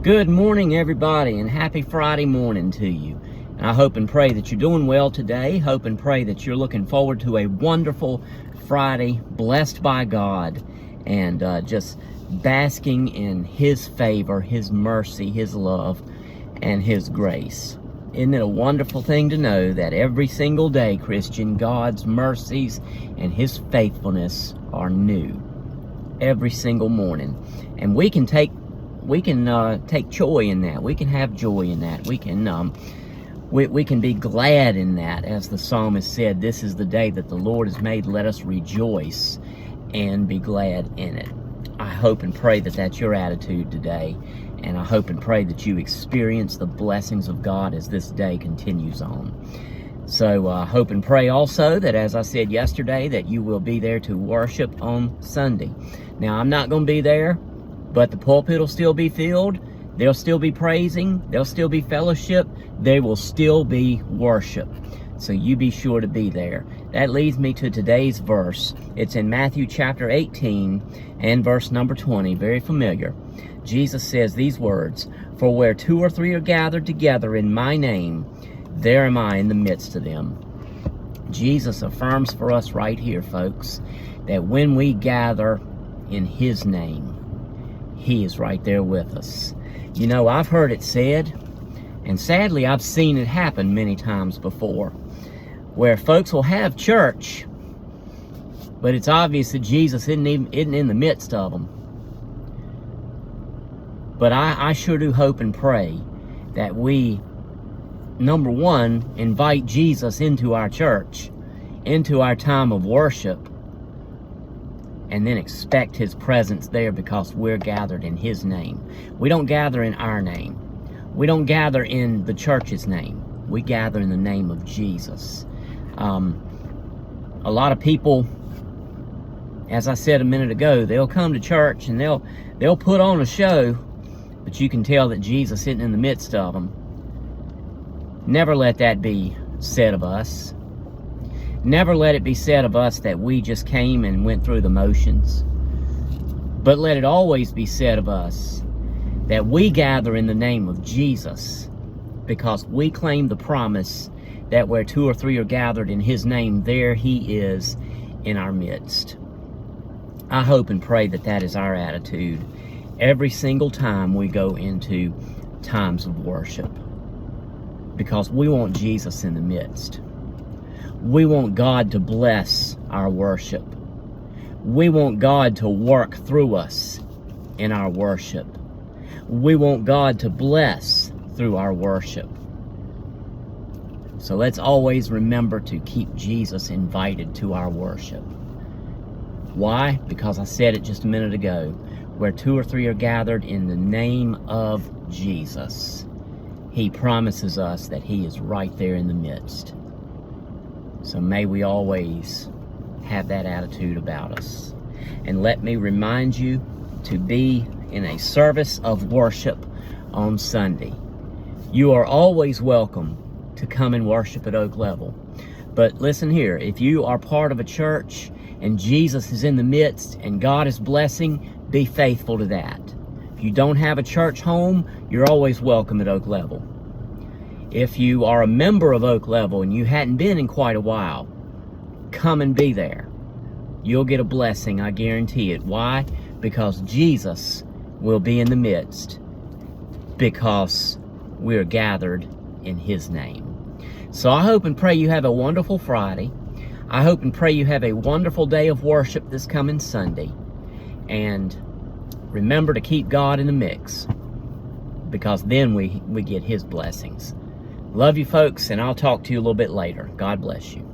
Good morning, everybody, and happy Friday morning to you. And I hope and pray that you're doing well today. Hope and pray that you're looking forward to a wonderful Friday, blessed by God, and just basking in His favor, His mercy, His love, and His grace. Isn't it a wonderful thing to know that every single day, Christian, God's mercies and His faithfulness are new every single morning, and we can take joy in that. We can have joy in that. We can be glad in that. As the psalmist said, this is the day that the Lord has made. Let us rejoice and be glad in it. I hope and pray that that's your attitude today. And I hope and pray that you experience the blessings of God as this day continues on. So I hope and pray also that, as I said yesterday, that you will be there to worship on Sunday. Now, I'm not going to be there, but the pulpit will still be filled. There'll still be praising. There'll still be fellowship. There will still be worship. So you be sure to be there. That leads me to today's verse. It's in Matthew chapter 18 and verse number 20. Very familiar. Jesus says these words, "For where 2 or 3 are gathered together in my name, there am I in the midst of them." Jesus affirms for us right here, folks, that when we gather in His name, He is right there with us. You know, I've heard it said, and sadly I've seen it happen many times before, where folks will have church, but it's obvious that Jesus isn't in the midst of them. But I sure do hope and pray that we, number one, invite Jesus into our church, into our time of worship, and then expect His presence there because we're gathered in His name. We don't gather in our name. We don't gather in the church's name. We gather in the name of Jesus. A lot of people, as I said a minute ago, they'll come to church and they'll put on a show, but you can tell that Jesus isn't in the midst of them. Never let that be said of us. Never let it be said of us that we just came and went through the motions. But let it always be said of us that we gather in the name of Jesus because we claim the promise that where 2 or 3 are gathered in His name, there He is in our midst. I hope and pray that that is our attitude every single time we go into times of worship, because we want Jesus in the midst. We want God to bless our worship. We want God to work through us in our worship. We want God to bless through our worship. So let's always remember to keep Jesus invited to our worship. Why? Because I said it just a minute ago. Where 2 or 3 are gathered in the name of Jesus, He promises us that He is right there in the midst. So may we always have that attitude about us. And let me remind you to be in a service of worship on Sunday. You are always welcome to come and worship at Oak Level. But listen here, if you are part of a church and Jesus is in the midst and God is blessing, be faithful to that. If you don't have a church home, you're always welcome at Oak Level. If you are a member of Oak Level and you hadn't been in quite a while, come and be there. You'll get a blessing, I guarantee it. Why? Because Jesus will be in the midst, because we're gathered in His name. So I hope and pray you have a wonderful Friday. I hope and pray you have a wonderful day of worship this coming Sunday. And remember to keep God in the mix, because then we get His blessings. Love you, folks, and I'll talk to you a little bit later. God bless you.